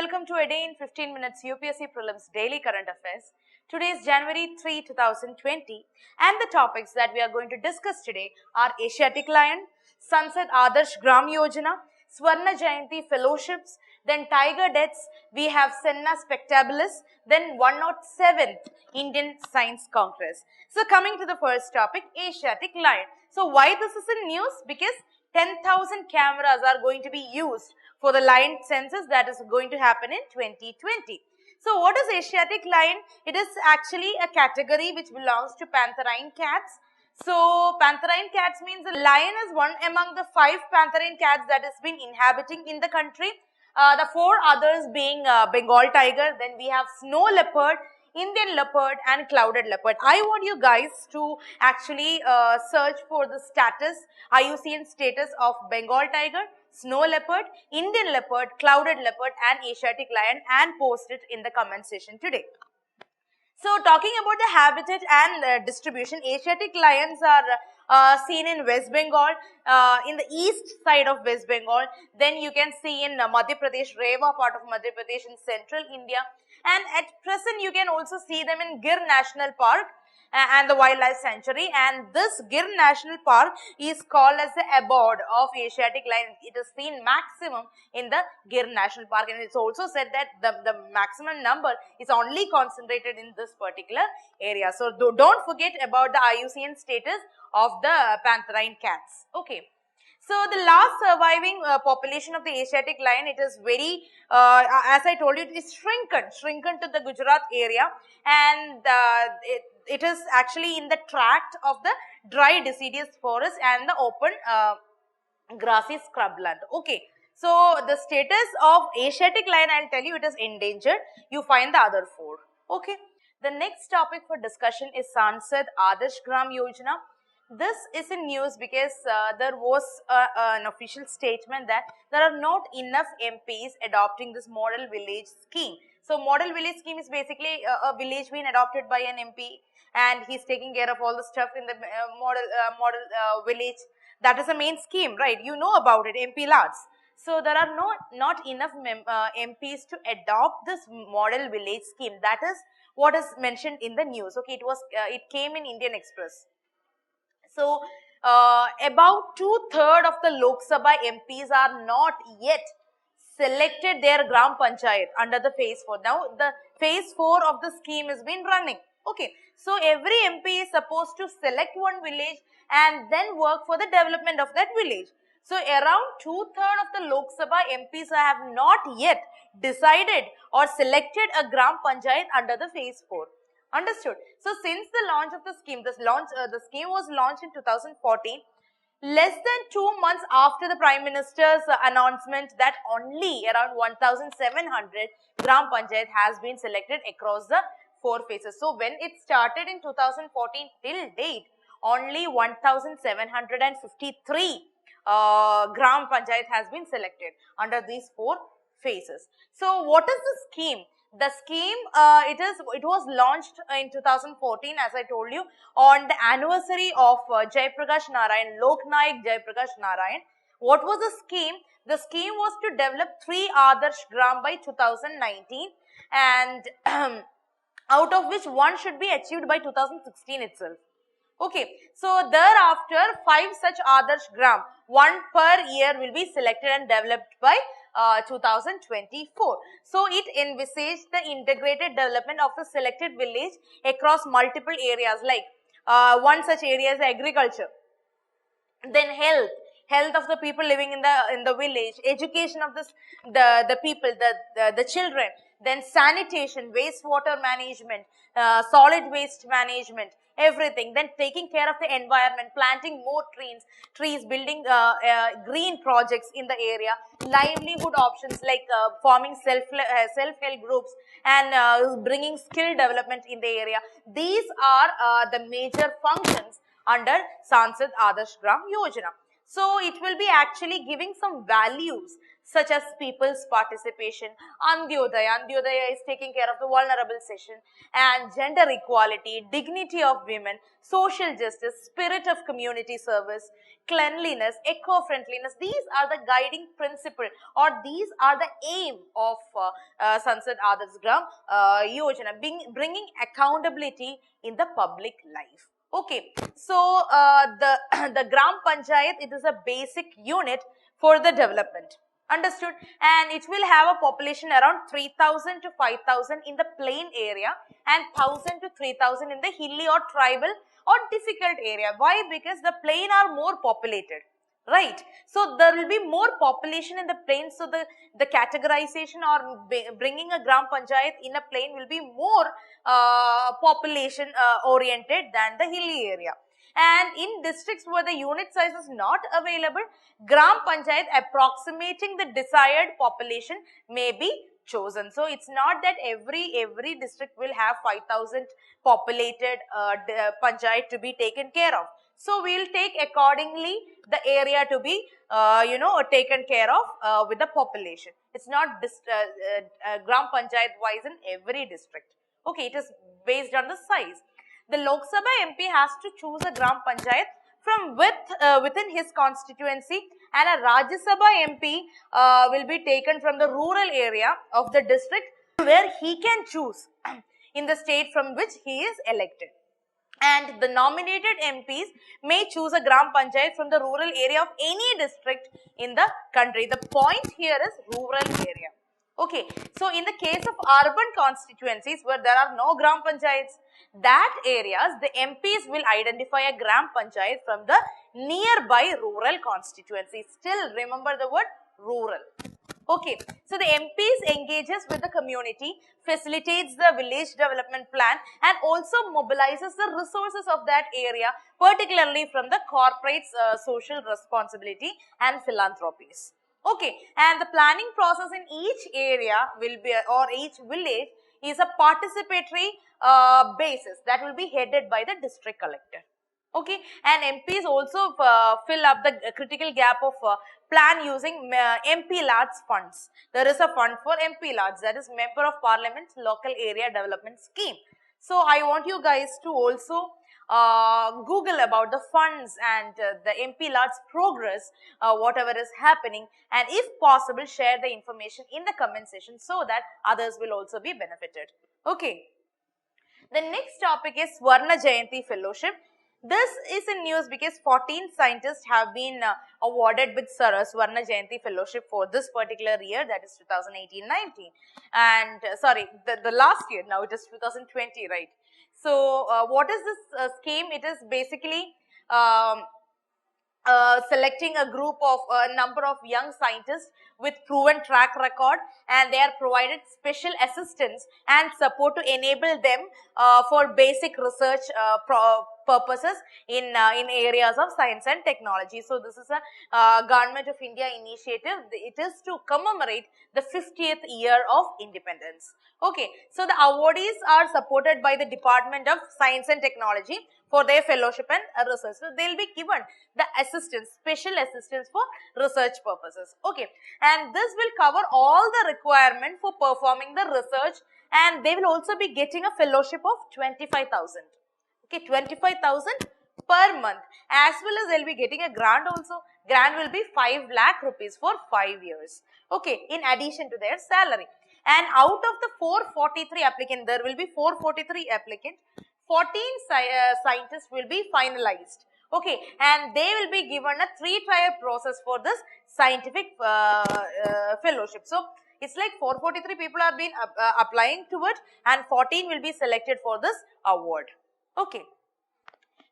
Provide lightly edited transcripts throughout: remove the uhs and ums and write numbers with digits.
welcome to a day in 15 minutes UPSC Prelims Daily Current Affairs. Today is January 3, 2020 and the topics that we are going to discuss today are Asiatic Lion, Sansad Adarsh Gram Yojana, Werner JT Fellowships, then Tiger Deaths, we have Senna Spectabilis, then 107th Indian Science Congress. So coming to the first topic, Asiatic Lion. So why this is in news? Because 10,000 cameras are going to be used for the lion census that is going to happen in 2020. So what is Asiatic Lion? It is actually a category which belongs to pantherine cats. So pantherine cats means the lion is one among the 5 pantherine cats that has been inhabiting in the country. The 4 others being Bengal tiger, then we have snow leopard, Indian leopard and clouded leopard. I want you guys to actually search for the status, IUCN status of Bengal tiger, snow leopard, Indian leopard, clouded leopard and Asiatic lion and post it in the comment section today. So talking about the habitat and distribution, Asiatic lions are seen in West Bengal, in the east side of West Bengal. Then you can see in Madhya Pradesh, Rewa part of Madhya Pradesh in central India. And at present you can also see them in Gir National Park and the Wildlife Sanctuary. And this Gir National Park is called as the abode of Asiatic lion. It is seen maximum in the Gir National Park, and it's also said that the maximum number is only concentrated in this particular area. So don't forget about the IUCN status of the pantherine cats. Okay. So the last surviving population of the Asiatic lion, it is very, as I told you, it is shrunken to the Gujarat area, and it is actually in the tract of the dry deciduous forest and the open grassy scrubland. Okay. So the status of Asiatic lion, I'll tell you, it is endangered. You find the other 4. Okay. The next topic for discussion is Sansad Adarsh Gram Yojana. This is in news because there was an official statement that there are not enough MPs adopting this model village scheme. So model village scheme is basically a village being adopted by an MP and he's taking care of all the stuff in the model village. That is the main scheme, right? You know about it, MP Lads. So there are not enough MPs to adopt this model village scheme. That is what is mentioned in the news. Okay, it came in Indian Express. So, about 2/3 of the Lok Sabha MPs are not yet selected their Gram Panchayat under the phase 4. Now, the phase 4 of the scheme has been running. Okay. So, every MP is supposed to select one village and then work for the development of that village. So, around 2/3 of the Lok Sabha MPs have not yet decided or selected a Gram Panchayat under the phase 4. Understood. So, since the launch of the scheme, the scheme was launched in 2014, less than 2 months after the Prime Minister's announcement that only around 1,700 Gram Panchayat has been selected across the 4 phases. So, when it started in 2014 till date, only 1,753 Gram Panchayat has been selected under these 4 phases. So, what is the scheme? The scheme, it was launched in 2014, as I told you, on the anniversary of Jayaprakash Narayan, Lok Nayak Jayaprakash Narayan. What was the scheme? The scheme was to develop 3 Adarsh Gram by 2019 and out of which 1 should be achieved by 2016 itself. Okay, so thereafter 5 such Adarsh Gram, 1 per year will be selected and developed by 2024. So it envisaged the integrated development of the selected village across multiple areas, like one such area is agriculture, then health of the people living in the village, education of the people, the children, then sanitation, wastewater management, solid waste management, everything. Then taking care of the environment, planting more trees, building green projects in the area, livelihood options like forming self-help groups and bringing skill development in the area. These are the major functions under Sansad Adarsh Gram Yojana. So it will be actually giving some values such as people's participation, Andyodaya is taking care of the vulnerable section, and gender equality, dignity of women, social justice, spirit of community service, cleanliness, eco-friendliness. These are the guiding principle, or these are the aim of Sansad Adarsh Gram Yojana, bringing accountability in the public life. Okay, so the Gram Panchayat, it is a basic unit for the development. Understood? And it will have a population around 3,000 to 5,000 in the plain area and 1,000 to 3,000 in the hilly or tribal or difficult area. Why? Because the plain are more populated. Right. So there will be more population in the plain. So the categorization or bringing a Gram Panchayat in a plain will be more population oriented than the hilly area. And in districts where the unit size is not available, Gram Panchayat approximating the desired population may be chosen. So it's not that every district will have 5,000 populated panchayat to be taken care of. So we will take accordingly the area to be taken care of with the population. It's not Gram Panchayat wise in every district. Okay, it is based on the size. The Lok Sabha MP has to choose a Gram Panchayat from within his constituency, and a Rajya Sabha MP will be taken from the rural area of the district where he can choose in the state from which he is elected. And the nominated MPs may choose a Gram Panchayat from the rural area of any district in the country. The point here is rural area. Okay, so in the case of urban constituencies where there are no Gram Panchayats, that areas, the MPs will identify a Gram Panchayat from the nearby rural constituencies. Still remember the word rural. Okay, so the MPs engages with the community, facilitates the village development plan, and also mobilizes the resources of that area, particularly from the corporate social responsibility and philanthropies. Okay, and the planning process in each area will be, or each village, is a participatory basis that will be headed by the district collector. Okay, and MPs also fill up the critical gap of plan using MP Lads funds. There is a fund for MP Lads, that is Member of Parliament Local Area Development Scheme. So I want you guys to also Google about the funds and the MP Lads progress, whatever is happening, and if possible share the information in the comment section so that others will also be benefited. Okay, the next topic is Werner JT Fellowship. This is in news because 14 scientists have been awarded with Sir Werner JT Fellowship for this particular year, that is 2018-19, and sorry, the last year, now it is 2020, right? So what is this scheme? It is basically selecting a group of a number of young scientists with proven track record, and they are provided special assistance and support to enable them for basic research purposes in areas of science and technology. So this is a Government of India initiative. It is to commemorate the 50th year of independence. Okay, so the awardees are supported by the Department of Science and Technology for their fellowship and research. So they will be given the assistance, special assistance for research purposes. Okay, and this will cover all the requirement for performing the research, and they will also be getting a fellowship of 25,000. Okay, 25,000 per month, as well as they will be getting a grant also. Grant will be 5 lakh rupees for 5 years. Okay, in addition to their salary. And out of the 443 applicants, there will be 443 applicants. 14 scientists will be finalized. Okay, and they will be given a 3-tier process for this scientific fellowship. So it's like 443 people have been applying to it, and 14 will be selected for this award. Okay,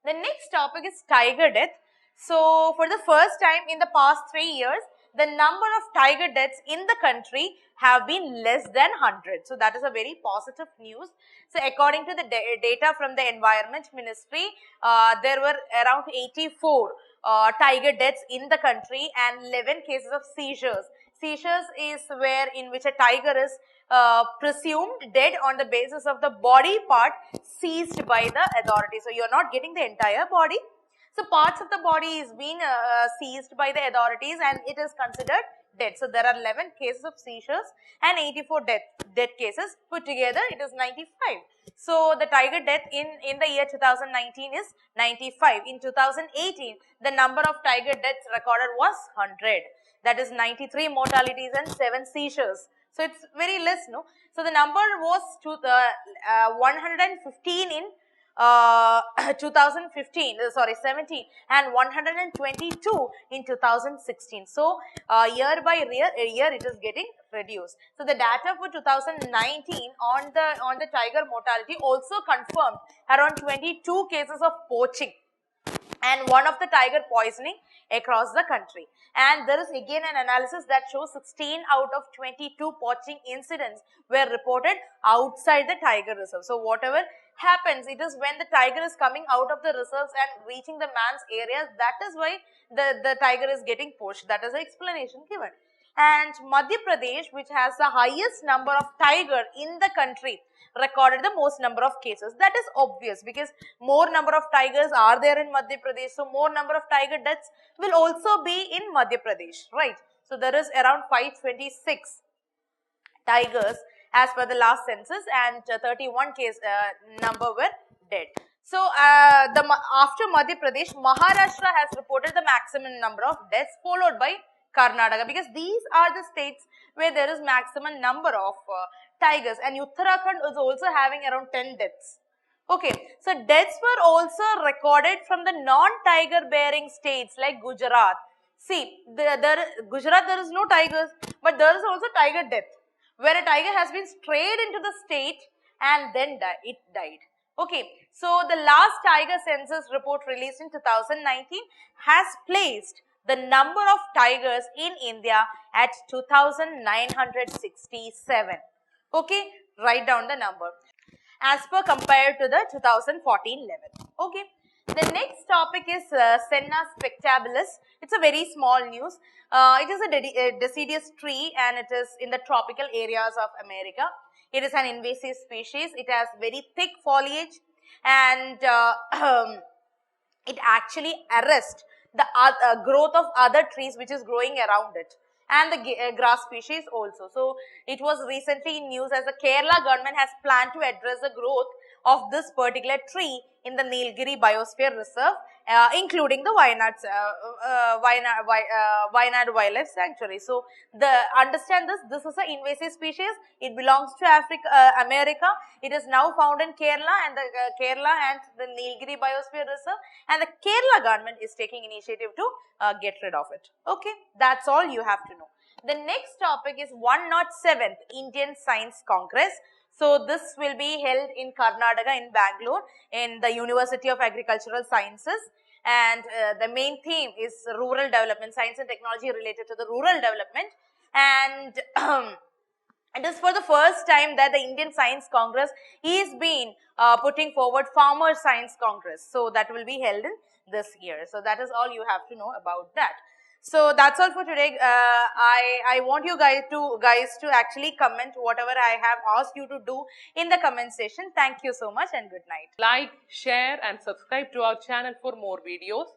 the next topic is tiger death. So for the first time in the past 3 years, the number of tiger deaths in the country have been less than 100. So that is a very positive news. So according to the data from the Environment Ministry, there were around 84 tiger deaths in the country and 11 cases of seizures. Seizures is where in which a tiger is presumed dead on the basis of the body part seized by the authorities. So you are not getting the entire body. So parts of the body is being seized by the authorities, and it is considered dead. So there are 11 cases of seizures and 84 death cases. Put together it is 95. So the tiger death in the year 2019 is 95. In 2018 the number of tiger deaths recorded was 100. That is 93 mortalities and 7 seizures. So it's very less, no? So the number was 115 in 2015, 17 and 122 in 2016. So year by year it is getting reduced. So the data for 2019 on the tiger mortality also confirmed around 22 cases of poaching and one of the tiger poisoning across the country. And there is again an analysis that shows 16 out of 22 poaching incidents were reported outside the tiger reserve. So whatever happens, it is when the tiger is coming out of the reserves and reaching the man's areas, that is why the tiger is getting poached. That is the explanation given. And Madhya Pradesh, which has the highest number of tiger in the country, recorded the most number of cases. That is obvious because more number of tigers are there in Madhya Pradesh. So more number of tiger deaths will also be in Madhya Pradesh, right? So there is around 526 tigers as per the last census and 31 case number were dead. So after Madhya Pradesh, Maharashtra has reported the maximum number of deaths, followed by Karnataka, because these are the states where there is maximum number of tigers, and Uttarakhand is also having around 10 deaths. Okay, so deaths were also recorded from the non-tiger bearing states like Gujarat. See, Gujarat there is no tigers, but there is also tiger death, where a tiger has been strayed into the state and then it died. Okay, so the last tiger census report released in 2019 has placed the number of tigers in India at 2,967. Okay, write down the number as per compared to the 2014 level. Okay, the next topic is Senna spectabilis. It's a very small news. It is a deciduous tree and it is in the tropical areas of America. It is an invasive species. It has very thick foliage and it actually arrests the growth of other trees which is growing around it, and the grass species also. So it was recently in news as the Kerala government has planned to address the growth of this particular tree in the Nilgiri Biosphere Reserve, including the Wayanad Wildlife Sanctuary. So understand this is an invasive species. It belongs to America. It is now found in Kerala and the Nilgiri Biosphere Reserve, and the Kerala government is taking initiative to get rid of it. Okay, that's all you have to know. The next topic is 107th Indian Science Congress. So this will be held in Karnataka in Bangalore in the University of Agricultural Sciences, and the main theme is rural development, science and technology related to the rural development, and it is for the first time that the Indian Science Congress is being putting forward Farmer Science Congress. So that will be held in this year. So that is all you have to know about that. So that's all for today. I want you guys to actually comment whatever I have asked you to do in the comment section. Thank you so much and good night. Like, share and subscribe to our channel for more videos.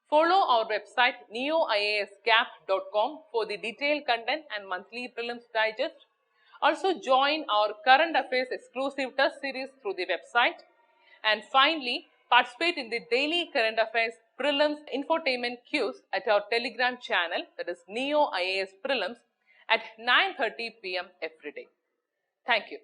Follow our website neoiasgap.com for the detailed content and monthly prelims digest. Also join our current affairs exclusive test series through the website. And finally, participate in the daily current affairs prelims infotainment quiz at our Telegram channel, that is Neo IAS Prelims, at 9:30 p.m. every day. Thank you.